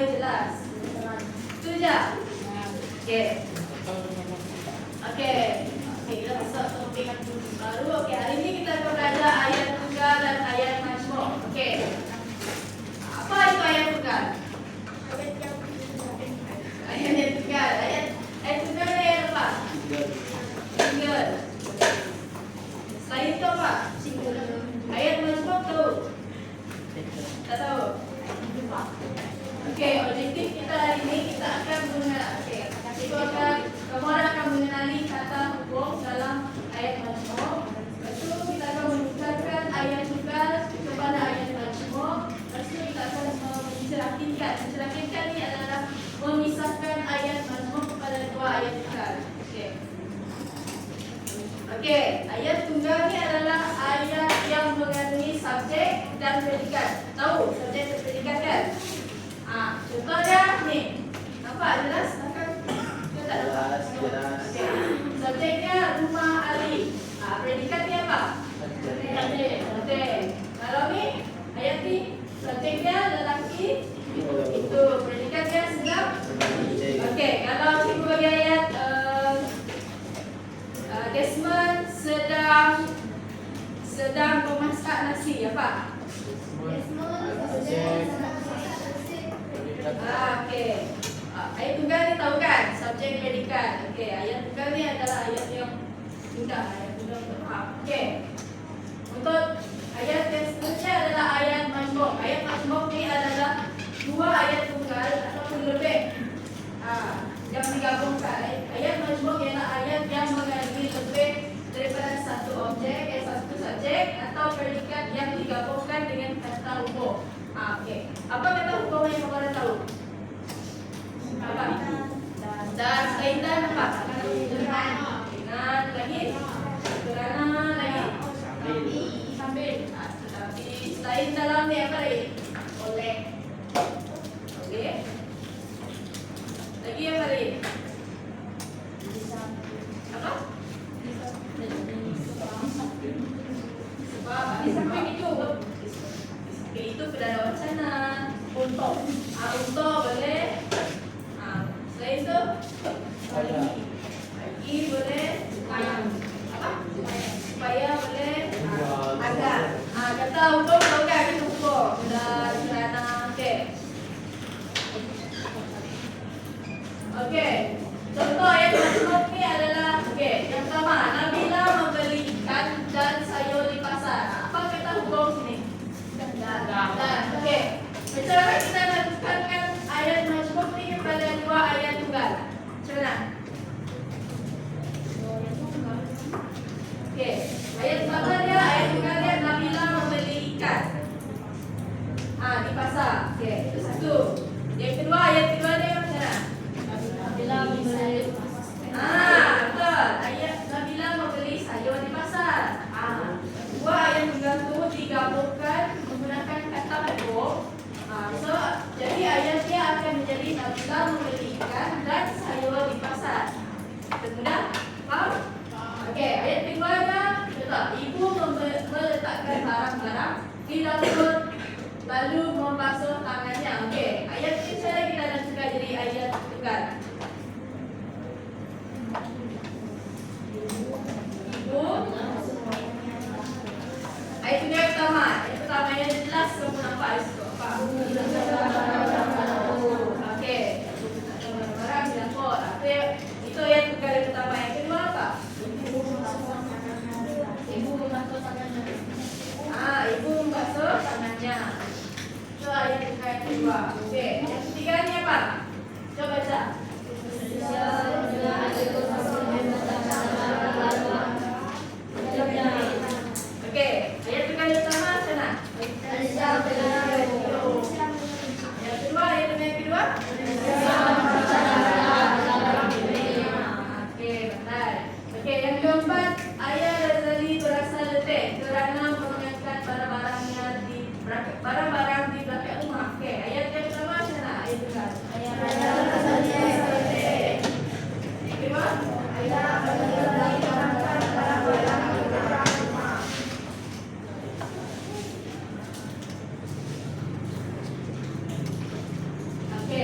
lebih jelas. Itu je. Okey. Okey. Okey, kita masuk topik baru. Okey, hari ini kita akan belajar ayat tunggal dan ayat majmuk. Okey. Apa itu ayat tunggal? Ayat tunggal. Ayat tunggal ni ayat apa? Tunggal. Selain itu apa? Ayat majmuk tahu? Tak tahu? Okey, objektif kita hari ini kita akan mengenali, kamu akan mengenali kata hukum dalam ayat majmuk. Lepas tu kita akan menunjukkan ayat tunggal kepada ayat majmuk. Lepas tu kita akan mencerahkan. Mencerahkan ni adalah memisahkan ayat majmuk kepada dua ayat tunggal. Okey. Okey, ayat tunggal ni adalah ayat yang mengandungi subjek dan predikat. Tahu subjek dan predikat kan? Contohnya ni. Nampak jelas? Kita tak nampak? Jelas. Okay. Subjeknya rumah Ali. Predikat ni apa? Cantik. Kalau ni ayat ni subjeknya lelaki. Itu predikatnya sedang. Okey, kalau cikgu bagi ayat Desmond sedang memasak nasi apa? Okey. Ayat tunggal ni tahu kan? Subjek predikat. Okey, ayat tunggal ni adalah ayat yang mudah, ayat mudah untuk faham. Okey. Untuk ayat yang seterusnya adalah ayat majmuk. Ayat majmuk ni adalah dua ayat tunggal ataupun lebih yang digabungkan. Ayat majmuk ialah ayat yang mengandungi lebih daripada satu objek, satu subjek atau predikat yang digabungkan dengan kata hukum. Okey. Apa kata hukum yang kamu dah tahu? Apa? Dan selain dan apa? Dengan lagi? Kerana lagi? Sambil. Tapi selain dalam ni apa lagi? Oleh. Okey. Lagi apa lagi? Apa? Sebab di samping itu. Okey, itu perdana wacana. Untuk. Untuk boleh. Selain itu. Lagi boleh. Apa? Supaya boleh. Agar. Kata hukum tahu kan? Kata hukum. Dan kerana. Okey. Okey. Contoh ayat majmuk ni adalah yang pertama, Nabila membeli ikan dan sayur di pasar. Apa kata hukum sini? Dan. Okey. Macam mana kita lakukan ayat majmuk ni kepada dua ayat tunggal? Macam mana? Okey. Ayat pertama dia, ayat tunggal dia Nabila membeli ikan. Di pasar. Okey, itu satu. Yang kedua, ayat kedua dia macam mana? Nabila membeli betul. Ayat Nabila membeli sayur di pasar. Dua ayat tunggal tu digabungkan menggunakan kata hukum. Jadi ayatnya akan menjadi Nabila membeli ikan dan sayur di pasar. Mudah? Faham? Okey, ayat keduanya betul. Ibu meletakkan barang-barang di dapur lalu membasuh tangannya. Okey, ayat ini cara kita nak juga jadi ayat tunggal. Ibu. Ayat tunggal pertama. Ayat pertama yang jelas kamu nampak di situ. Apa? Okey. Barang di dapur. Itu ayat tunggal yang pertama. Yang kedua apa? Ibu membasuh tangannya. Ibu membasuh tangannya. Itu ayat tunggal yang kedua. Okey. Yang ketiga ni apa? Coba baca. Okey, ayat tunggal yang pertama macam mana? Yang kedua, ayat tunggal yang kedua? Okey, betul. Okey, yang keempat, ayat Razali berasa letih kerana mengangkat barang-barang di belakang rumah. Okey, ayat yang pertama macam mana? Ayat tunggal. Ayat Razali berasa letih. Yang kedua, ayat Razali mengangkat barang-barang di belakang rumah. Okey.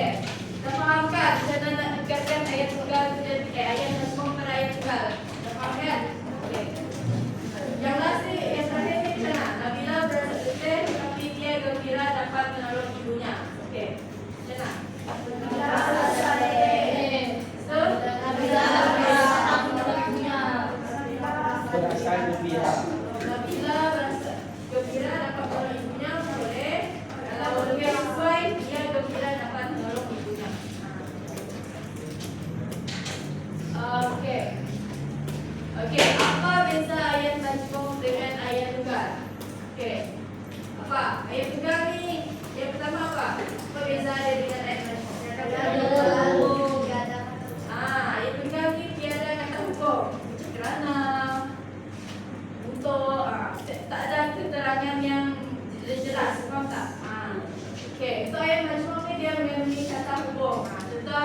tunggal nih. Yang pertama apa? Apa beza dia dengan ayat majmuk? Ayat tunggal nih tiada kata hukum. Kerana untuk tak ada keterangan yang jelas, faham tak? Okey, untuk ayat majmuk ni dia mengandungi kata hukum. Contoh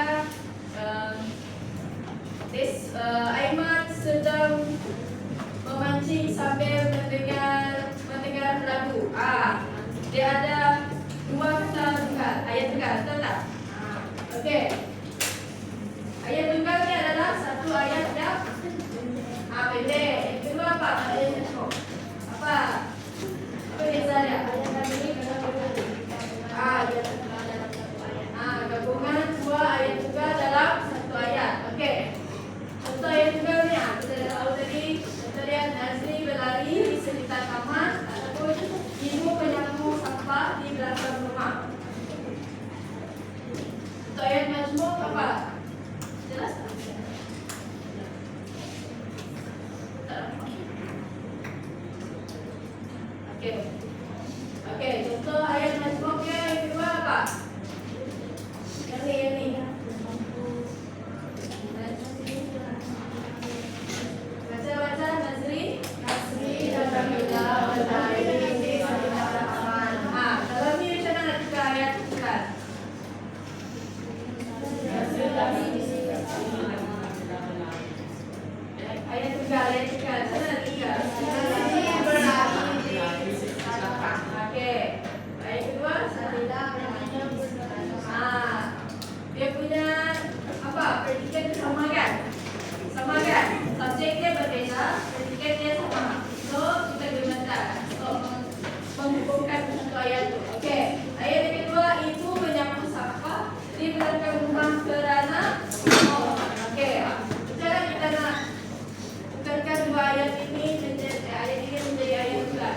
Aiman sedang memancing sambil mendengar lagu. Dia ada dua kata tunggal, ayat tunggal, betul tak? Okey. Ayat tunggal ni adalah satu ayat yang pendek. Yang kedua apa? Ayat majmuk. Apa beza dia? Gabungan dua ayat tunggal dalam satu ayat. Okey. Contoh ayat tunggal ni kita dah tahu tadi. Kita lihat Nazri berlari di sekitar taman ataupun ibu menyapu sampah di belakang rumah. Untuk ayat majmuk apa? Jelas tak? Okey. Okey, contoh ayat majmuknya yang kedua apa? Yang ni. Baca Nazri dan Kamila berlari di sekitar taman. Kalau ni macam mana nak tukar ayat tunggal? Ayat tunggal. Mana nak tukar? Okey. Ayat kedua dia punya apa? Predikat dia sama kan? Sama kan? Subjek dia berbeza, predikat dia sama. So kita gunakan menghubungkan satu ayat tu. Okey. Ayat yang kedua, ibu menyapu sampah di belakang rumah kerana okey. Sekarang kita nak tukarkan dua ayat ini menjadi ayat tunggal.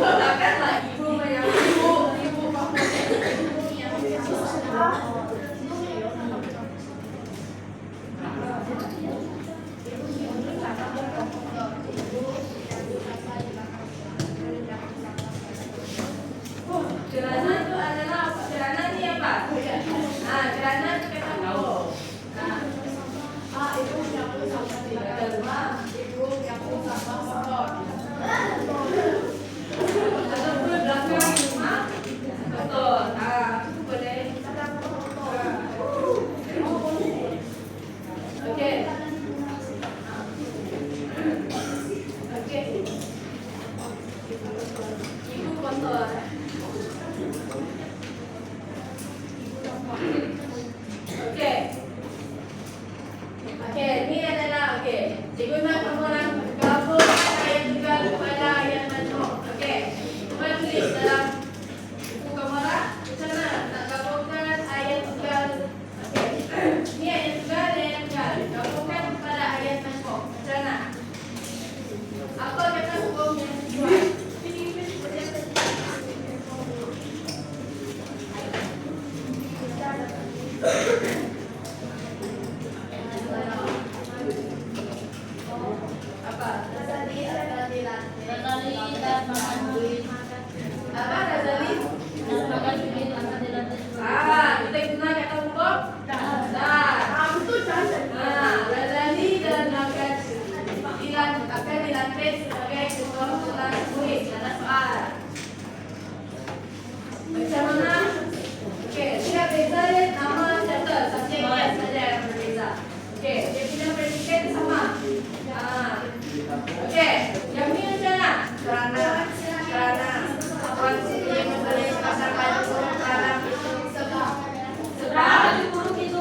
Takkanlah ibu menyapu, ibu kerana itu adalah apa? Kerana ni apa? Kerana itu kata hukum. Ibu menyapu sampah di belakang rumah. Ibu menyapu sampah motor. Ataupun belakang rumah. Betul. Itu boleh. Okey. Okey. Ibu motor. Okey. Okey, ni adalah cikgu nak kamu orang gabungkan ayat tunggal kepada ayat majmuk. Okey. Kamu tulis dalam buku kamu orang macam mana nak gabungkan ayat tunggal. Okey. Ni ayat tunggal dan ayat tunggal. Gabungkan kepada ayat majmuk. Macam mana? Apa kata hukum yang sesuai? Kita guna kata hukum Razali dan Nagat akan dilantik sebagai ketua kelas kuis. Ada soal macam mana? Okey, lihat beza dia nama catat subjeknya saja yang berbeza. Okey, dia punya predikat sama. Okey, yang ni macam mana? Kerana apa yang boleh pasal majmuk dalam itu sebab guru itu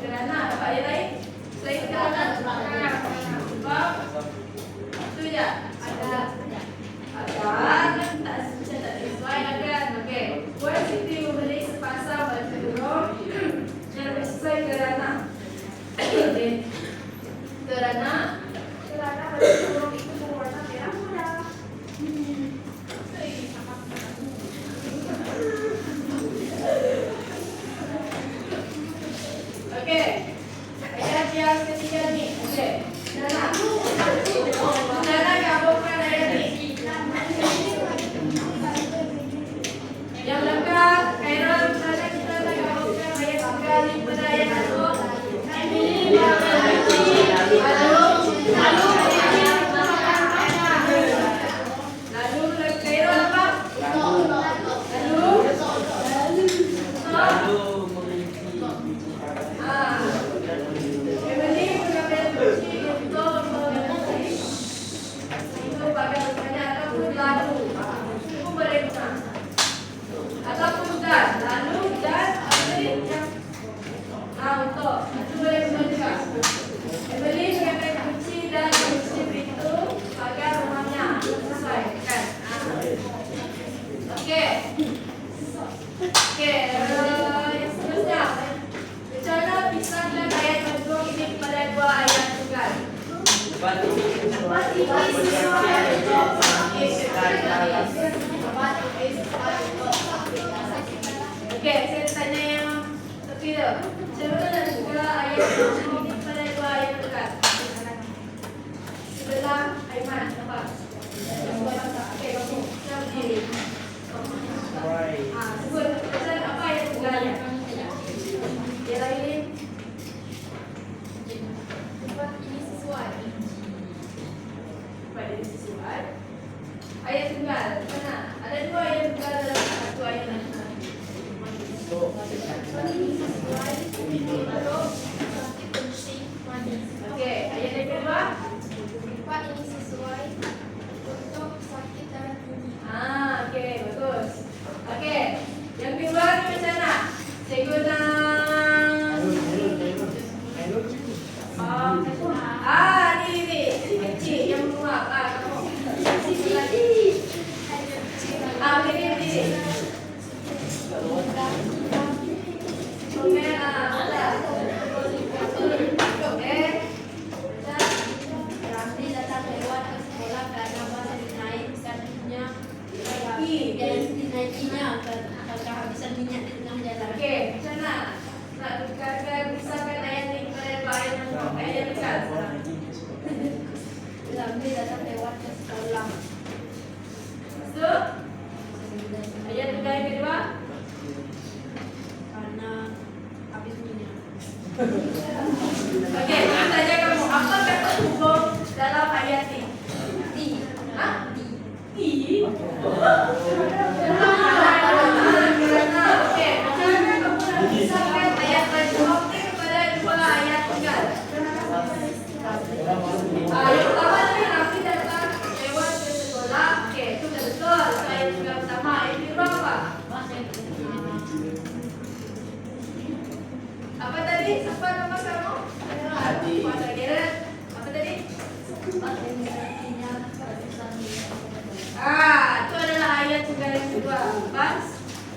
kerana apa yang lain? Selain kerana sebab itu je ada tak sesuai akan. Okey, buat situ membeli sepasang Oke, saya tanya yang ketiga. Sebutkan dan juga ayat yang sedikit pada dua ayat dekat. Sebelah Aiman, apa? Oke, kamu siap berdiri. Sebut apa ayat sebelahnya? Dia lagi. Tempat ini sesuai. Tempat ini sesuai. Ayat tunggal, mana? Ada dua ayat tunggal dalam satu ayat yang Oke, ayat yang kedua. Tempat ini sesuai untuk sakit darah tinggi. Oke, bagus. Oke, yang kedua di sana. Segudan. Ini si kecil yang muak. Kamu. Ini. Ramli datang lewat ke sekolah karena bahasa dinaikkan minyak dan dinaikinya akan kehabisan minyak di tengah jalan. Oke, sana. Nak tukarkan, misalkan ayat ini kepada ayat dekat. Ramli datang lewat ke sekolah. Masuk. Ayat yang kedua. Karena habis minyak. Oke, tanya kamu apa kata hubung dalam ayat ini? Di. Di. Karena, oke, karena kamu memisahkan ayat tadi kepada dua ayat tunggal. Yang pertama tadi Rafi datang lewat ke sekolah. Oke, itu sudah betul. Itu ayat tunggal pertama. Ayat kedua apa? Apa tadi? Apa nama kamu? Puasa Geret. Apa tadi? Itu adalah ayat tunggal yang kedua.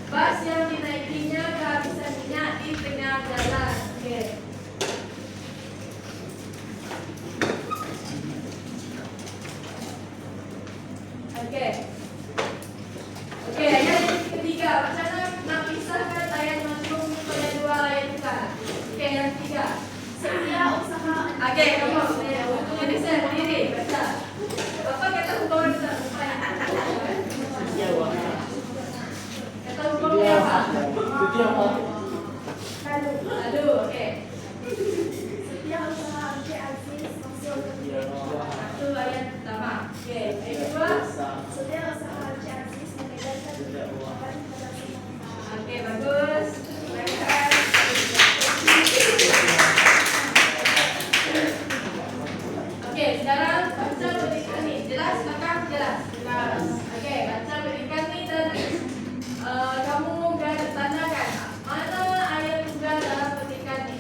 Bas yang dinaikinya kehabisan minyak di tengah jalan. Oke. Oke, ayat yang ketiga. Macam mana nak pisahkan ayat masuk pada dua ayat tunggal? Oke, yang ketiga. Setiap usaha Oke, kamu ini saya berdiri baca. Apa kata hukum kita? Kata hukumnya apa? Lalu, oke. setiap usaha Aziz masuk Satu ayat pertama. Oke, ayat kedua. setiap usaha Aziz menegakkan kehidupan pada semua. Oke, bagus. Silakan. Oke, sekarang baca berikan nih. Jelas, kakak? Jelas. Oke, baca berikan nih dan kamu tandakan mana ayat tunggal dalam petikan nih.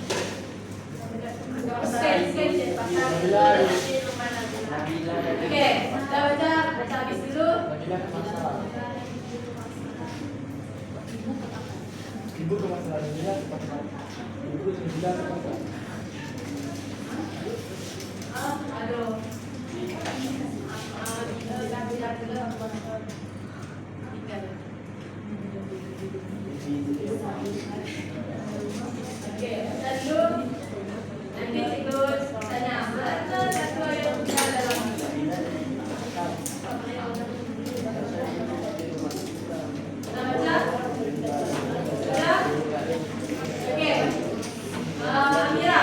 Kamu scan pasal Oke, kita baca habis dulu. Ibu ke masalahnya ibu sembilan Aduh. Oke, lalu nanti ikut tanya mana satu ayat tunggal dalam baca? Sudah? Oke. Mira,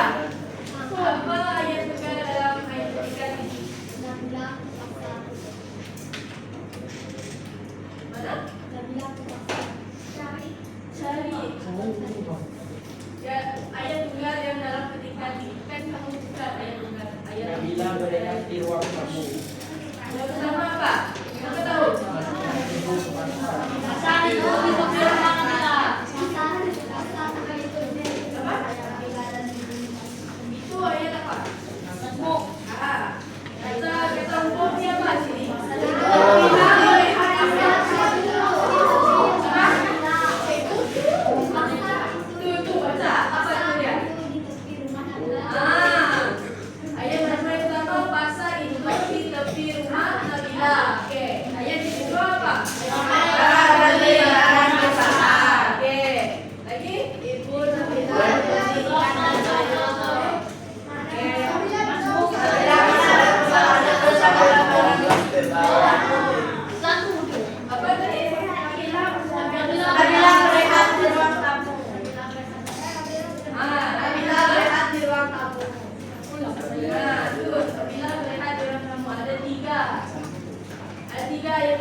apa ayat tunggal dalam ayat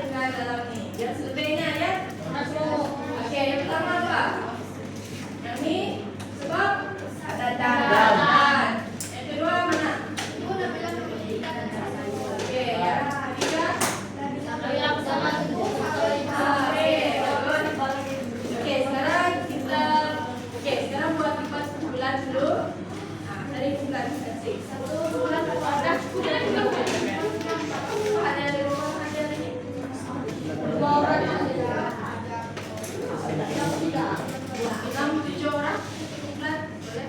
tunggal dalam ini. Yang selebihnya ayat masuk. Oke, yang pertama apa? Yang ini sebab ada dan. Yang kedua mana? Oke, yang ketiga. Oke, sekarang kita sekarang buat lipat bulan dulu. Nah, dari bulan kasih satu bulan ada ada di rumah ada lagi. Dua orang ada. 6-7 orang bulan boleh.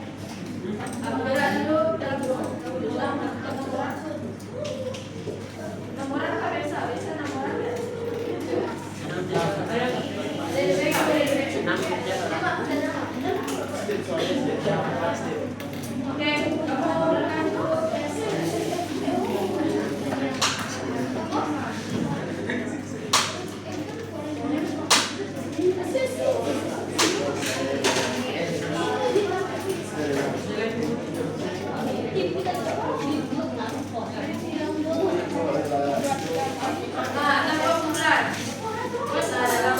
Ambil dulu dalam bulan 6 orang. 6 orang apa biasa 6 orang ya. Oke, kamu makan dulu. Nah, 6 bulan. Terus dalam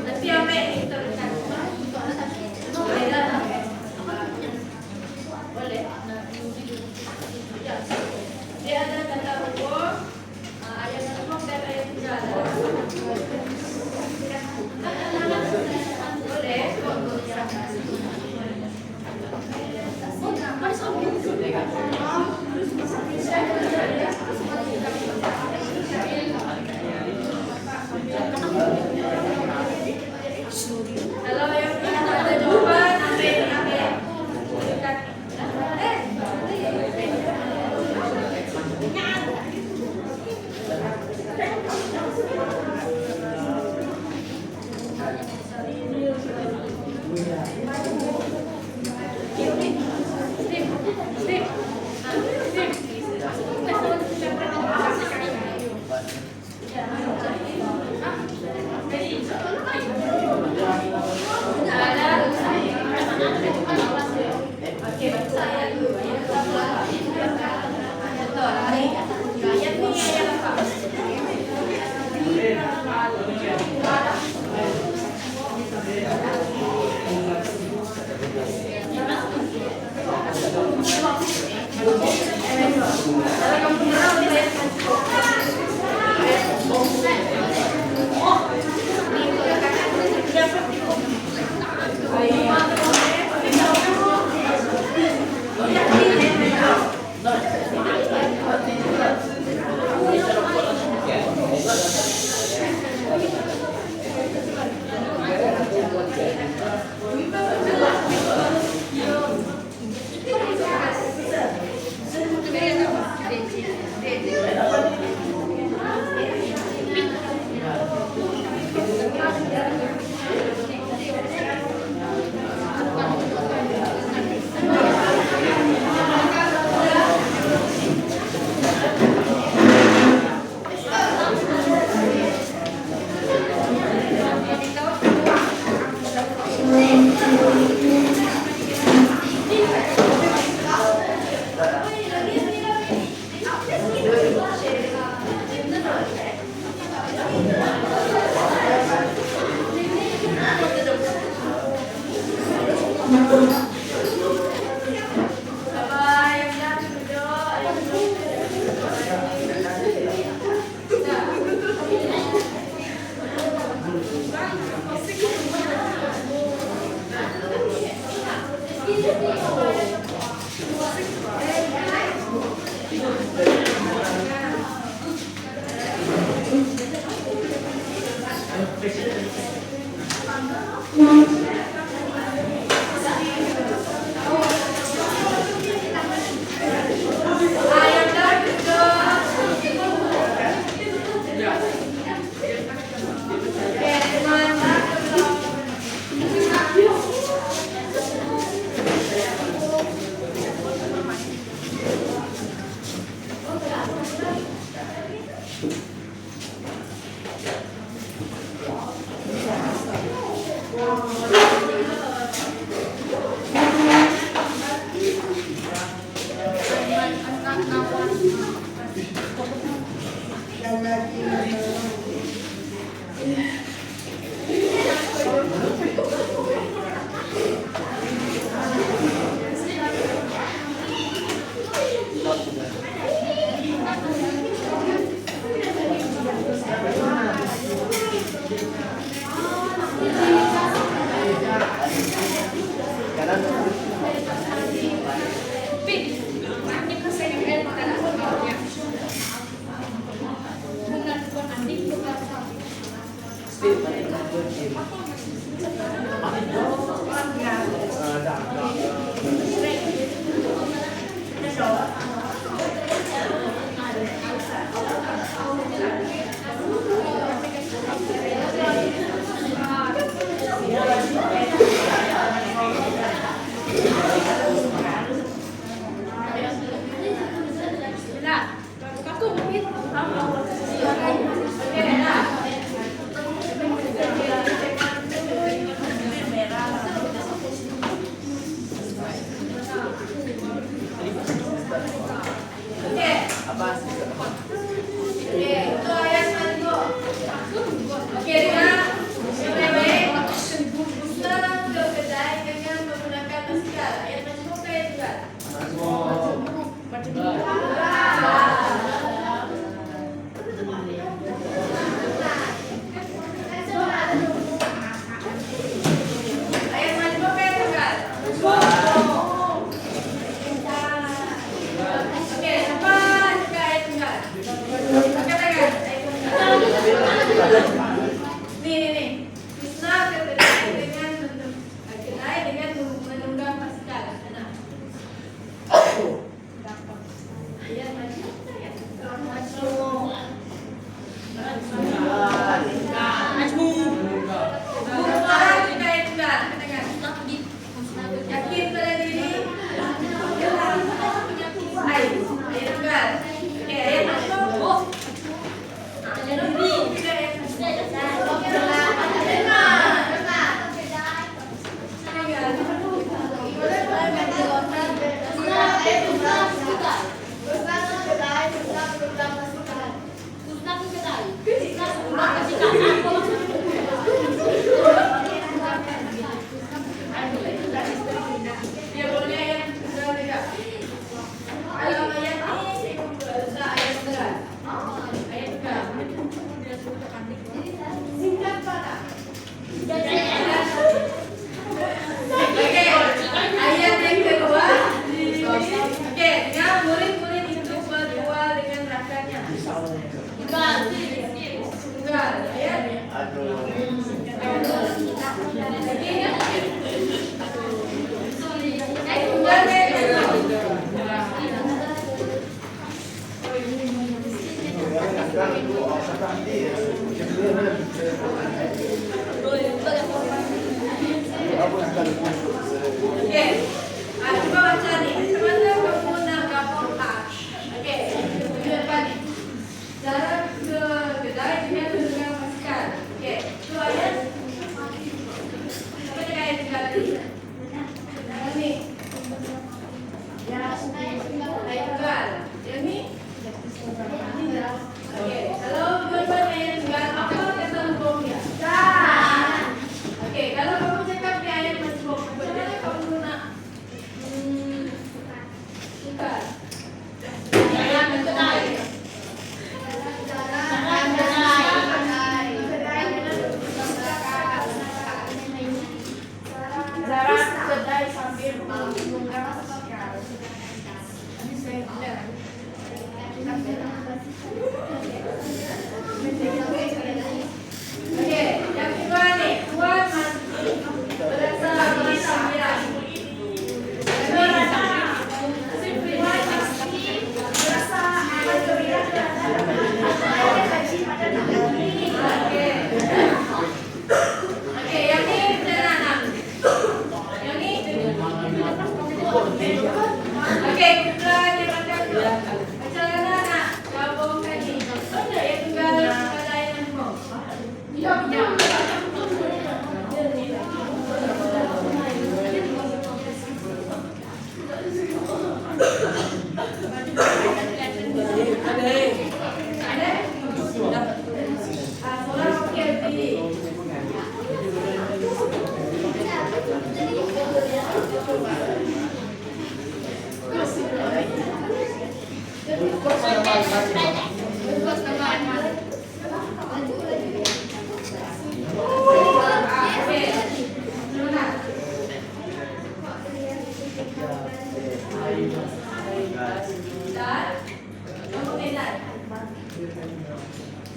nanti apa yang diteruskan? Boleh. Dia ada kata hukum, ayat hukum dan ayat 3. Boleh.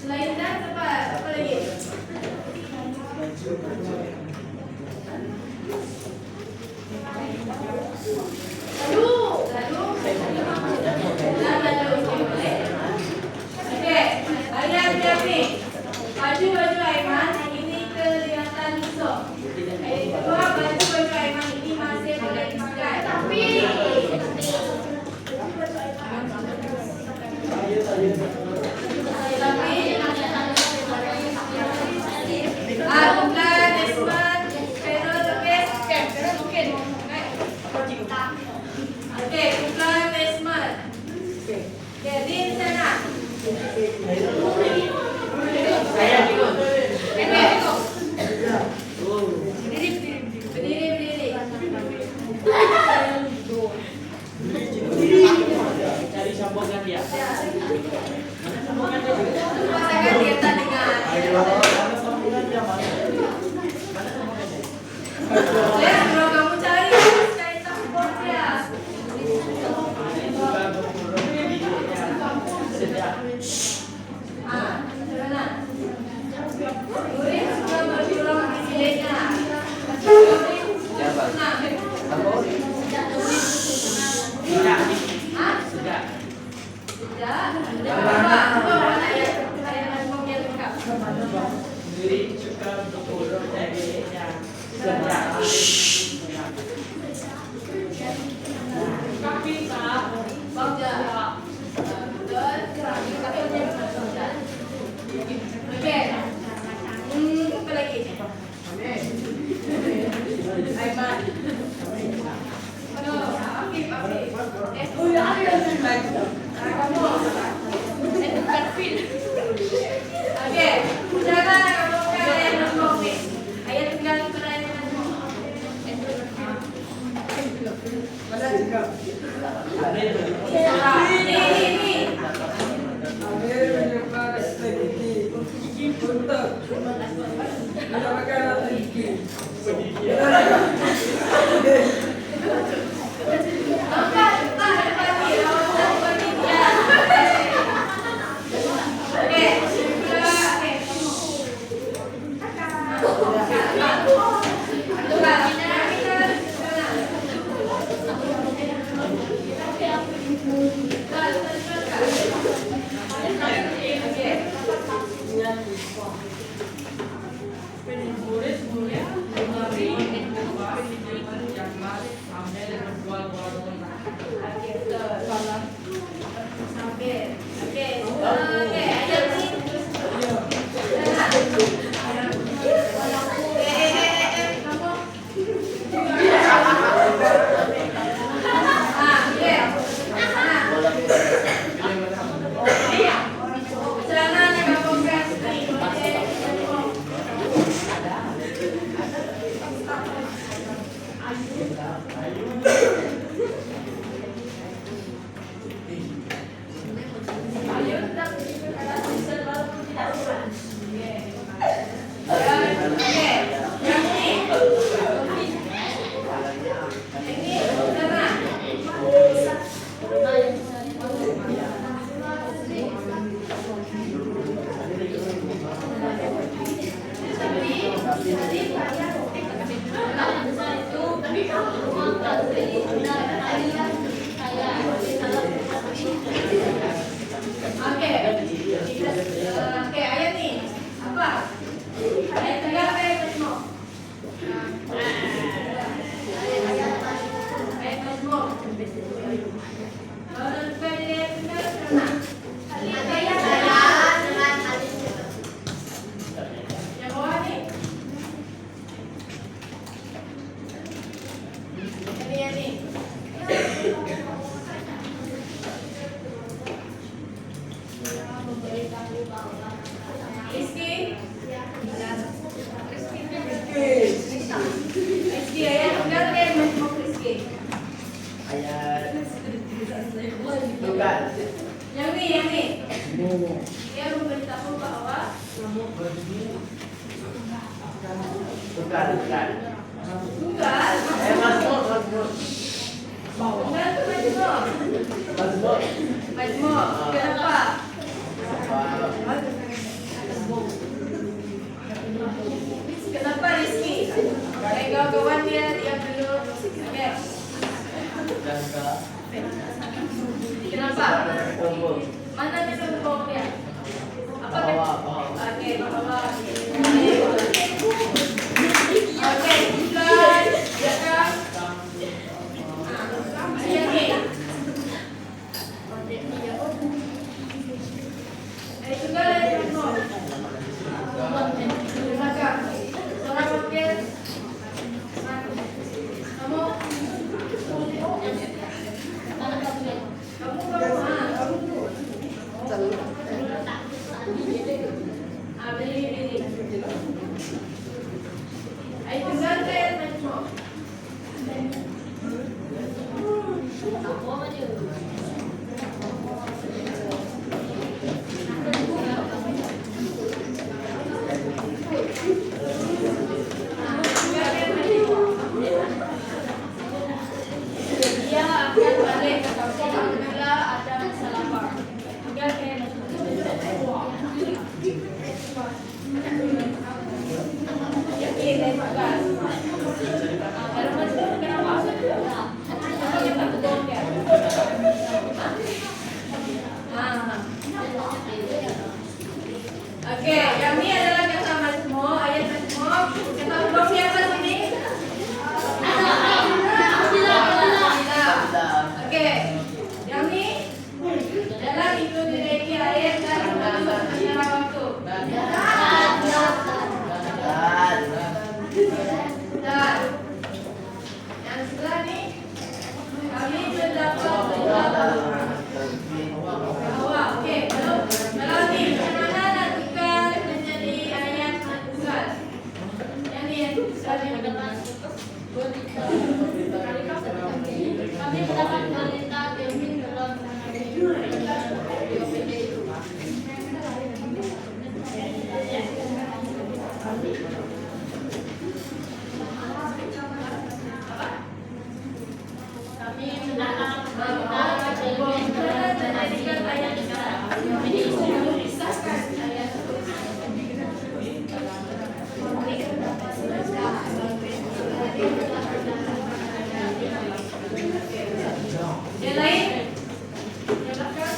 Selain dan apa lagi? Oke, ayat nih. Baju Aiman ini kelihatan busuk. Kedua, baju Aiman ini masih boleh dipakai. Tapi bukan Desmond, Vero Lopez. Oke, bukan Desmond. Jadi di sana. Berdiri. Cari sambungan dia. Pasangan dia tandingan. Mana sambungan dia mana? Ya, kalau kamu cari transportnya. Sana. Murid sudah berjuang di sini. Diri suka berkurang tegenya. Oke. Apa lagi? Aiman. Oke, jangan kamu kalian ngomongin. Ayat tinggal perayaan. Ini. Oke, ayat nih. Apa? Ayat tinggal apa yang mau? Ayat mau. Kalau kalian tinggal sana. Yang bawah nih. Ini nih. Rizky ayat tinggal deh mau Rizky. Ayat bukan. Yang nih. Dia memberitahu bahwa Bukan. Mazmur. Bukan itu Majmur. Mazmur. Kenapa? Kenapa Ayat tunggal ayat majmuk. Silakan. Seorang wakil. Kamu. Berdiri. Ayat tunggal ayat majmuk. Dia akan balik ke kampung apabila ada masalah apa. Tinggal kayak yakin dan bagus. Kalau masuk kenapa? Kenapa kita betul ya? Oke, kami adalah kata majmuk, ayat majmuk. Kata huruf siapa sini? Oke, kami adalah itu direki ayat dan antara waktu. Dan yang sebelah ini kami mendapat bahwa oke, kalau ini bagaimana nantikan menjadi ayat tunggal. Yang ini yang saya mendapat. Kami mendapat perintah dari kami mendapat perintah dari ayat yang lain? Yang belakang?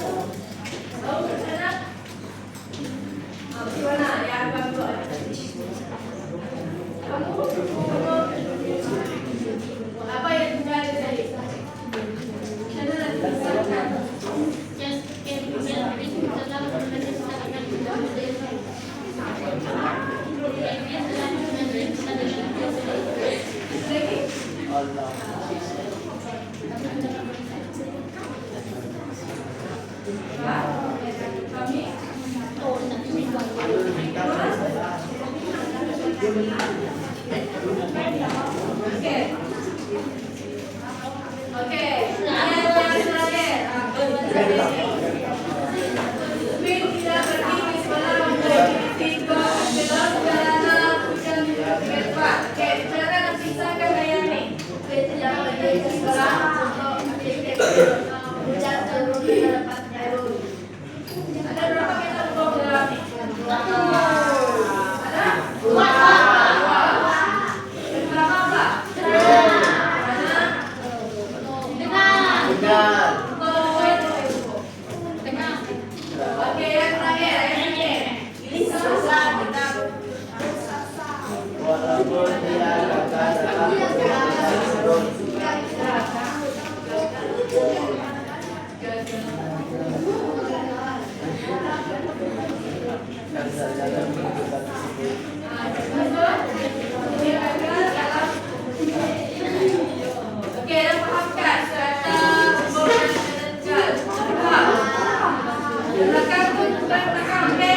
Oh, ke sana? Di mana? Yang bantu. Kamu? Apa yang tinggal di tadi? Sana nanti. Lagi? Kami Oke. Ayat yang terakhir. Bin tidak pergi di sekolah tiba dalam perjalanan hujan lebat. Oke, cara pisahkan ayat ini. Tidak pergi di sekolah hujan turun dapat turun. Ada berapa kita untuk dalam ini? Ada? Dua. Berapa apa? Oke, yang terakhir, ayat ini. Ini susah kita. Walaupun dia akan Oke, dan pahamkan serta boleh menentukan. Belakang pun bukan belakang, oke?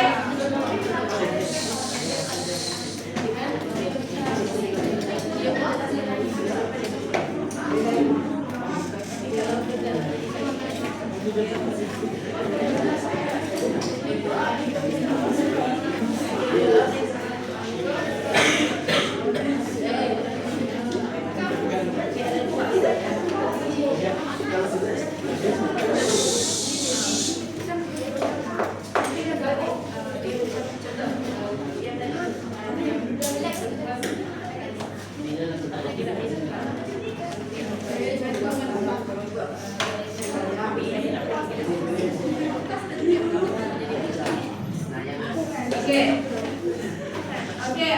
Oke.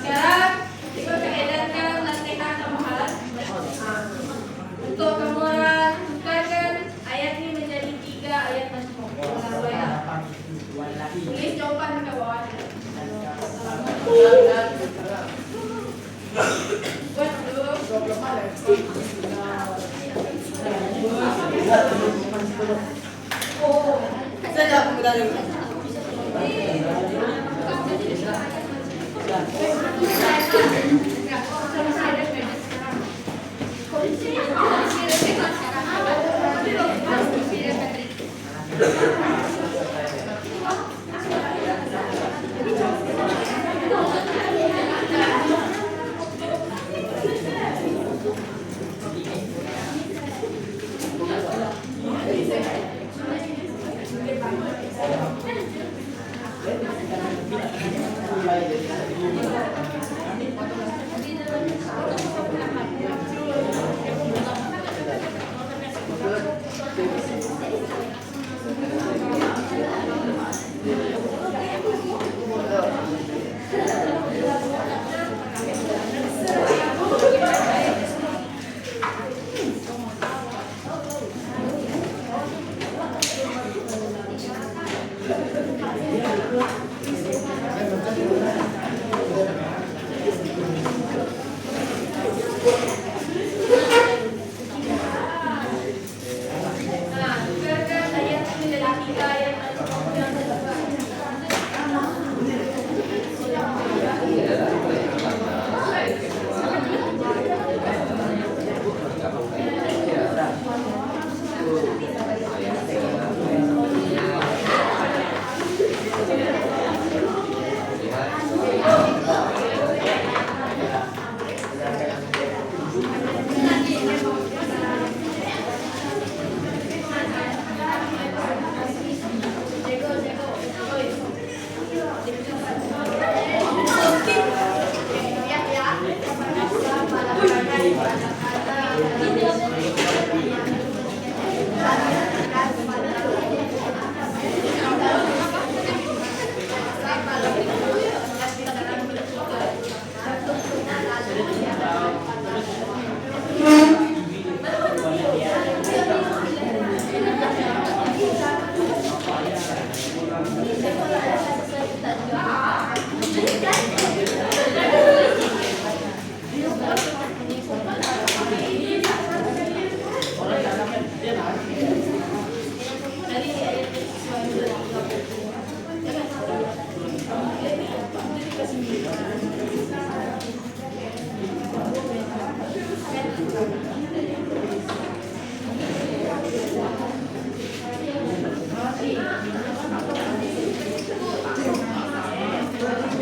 Sekarang kita edarkan latihan tambahan. Untuk kamu orang tukarkan ayat ini menjadi 3 ayat majmuk. Tulis jawaban ke bawahnya. Buat dulu. Oh, Saya kemudian nah, tukarkan ayat ini dari 3 ayat yang kedua.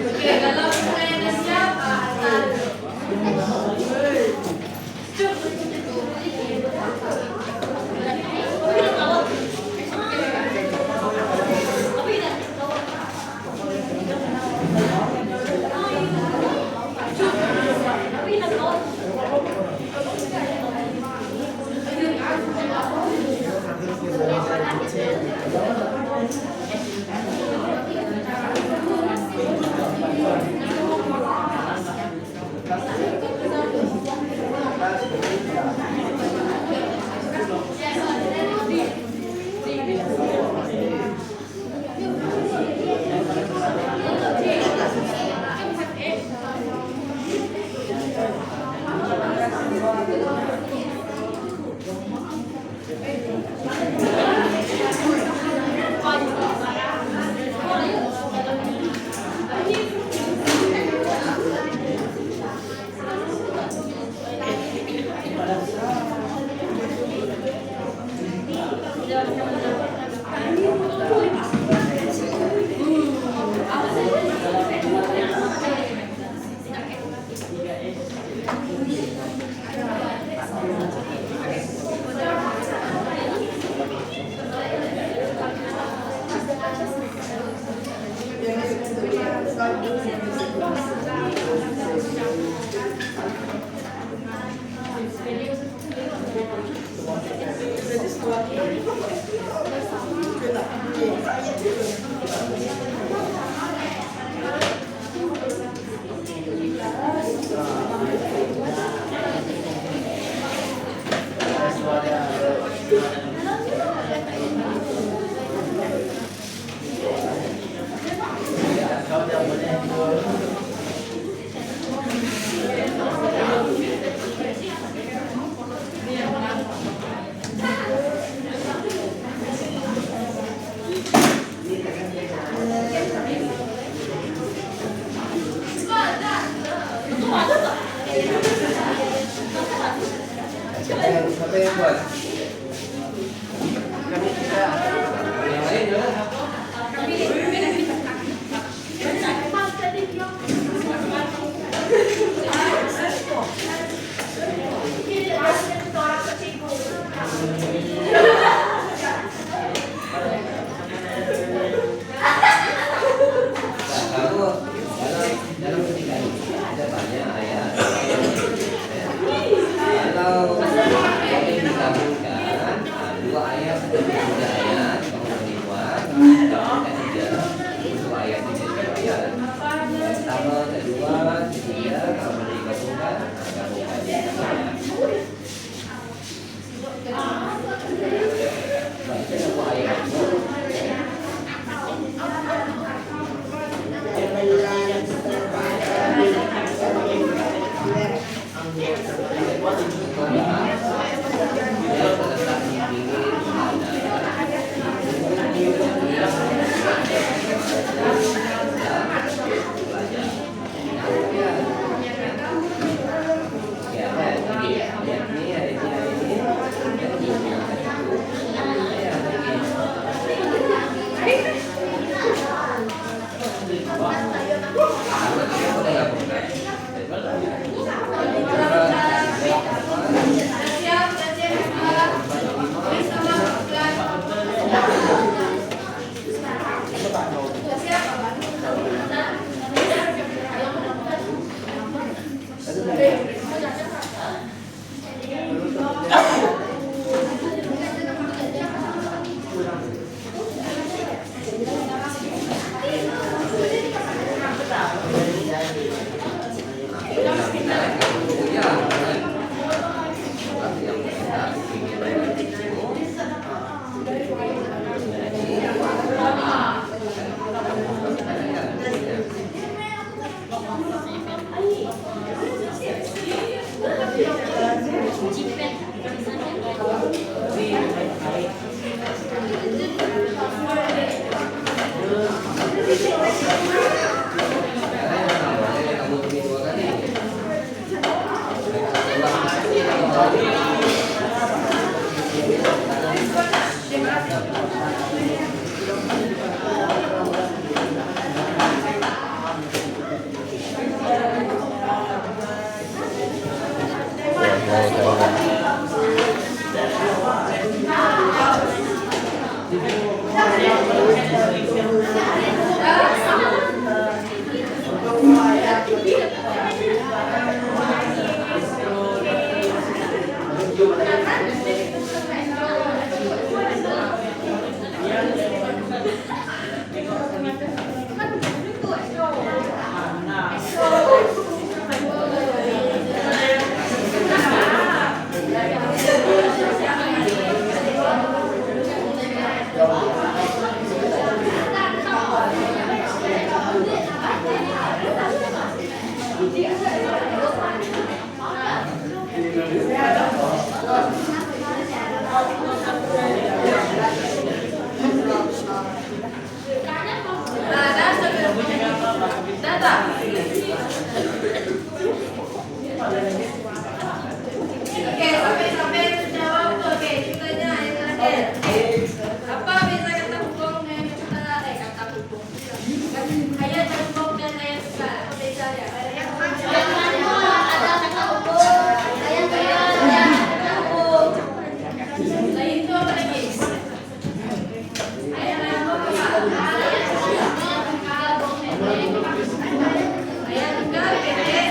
Oke, kalau pertanyaannya siapa? buat. Yang lain jalan. Nah, kamu dalam ketika ini ada banyak ayat. Kalau boleh digabungkan, dua ayat atau tiga ayat kamu dibuat, tiga dua ayat tiga ayat. Pertama, kedua, ketiga kamu digabungkan, gabungkan tiga ayat. Baca dua ayat. Oke, sampai terjawab tuh. Oke, ceritanya yang terakhir. Apa beda kata hukum dengan kata hukum? Ayat hukum dan ayat besar. Apa bedanya? Ayat kedua ada kata hukum, ayat kedua ada kata hukum. Selain itu apa lagi? Ayat yang apa? Ayat tiga pendek.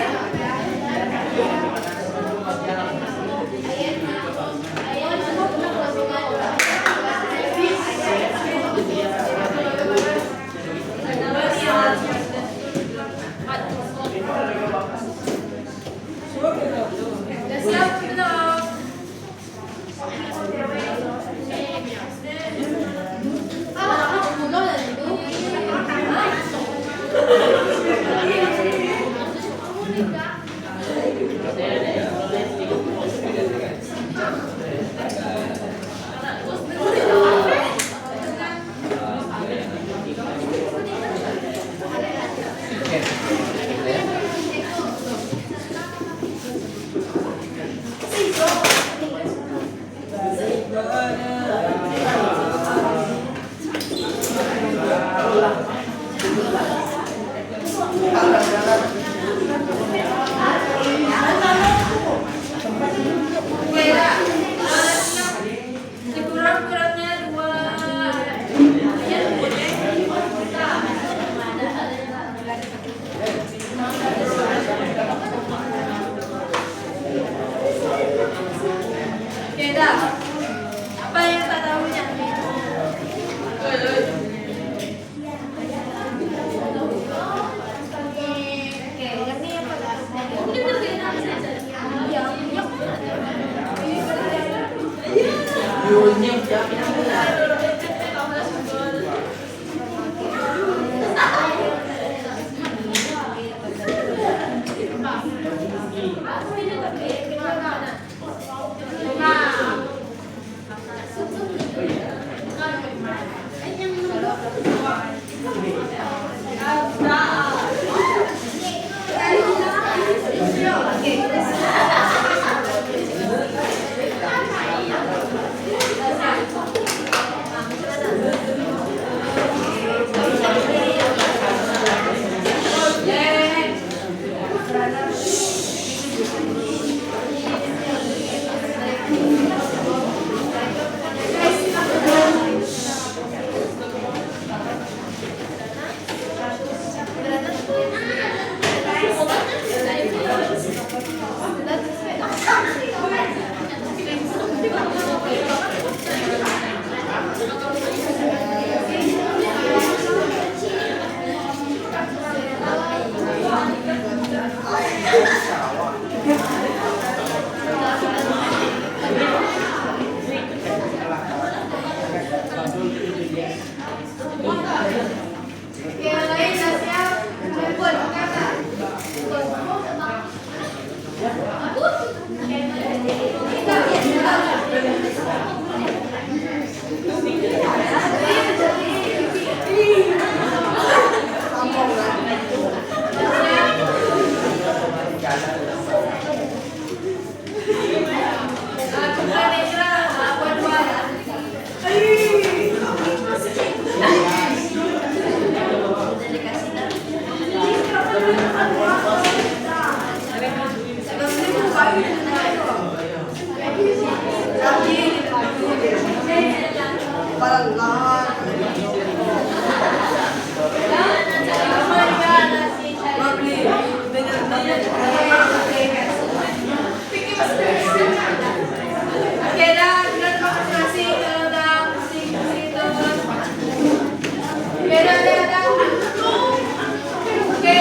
Ayat Oke, dah. Dikurang-kurangnya 2 ayat boleh. Oke, dah. Apa yang tak tahunya? Oke, yang ini apa? Ini berbeda saja. Yang lain dah siap. Kumpul, kata. Oke, dah, kita konsentrasi dalam situ. Oke, dah. Oke.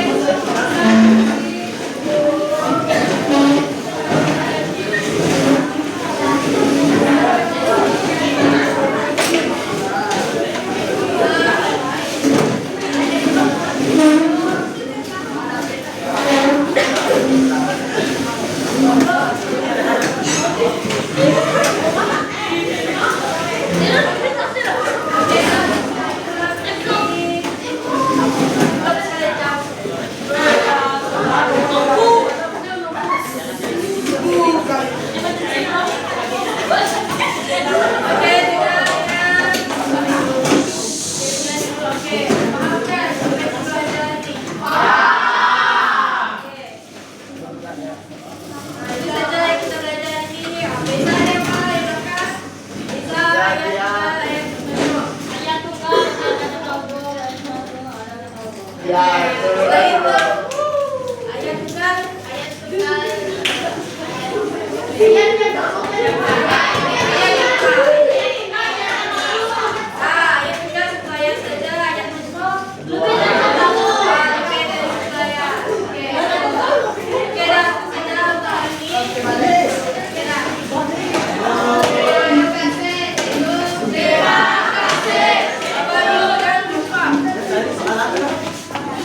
Ayat tunggal.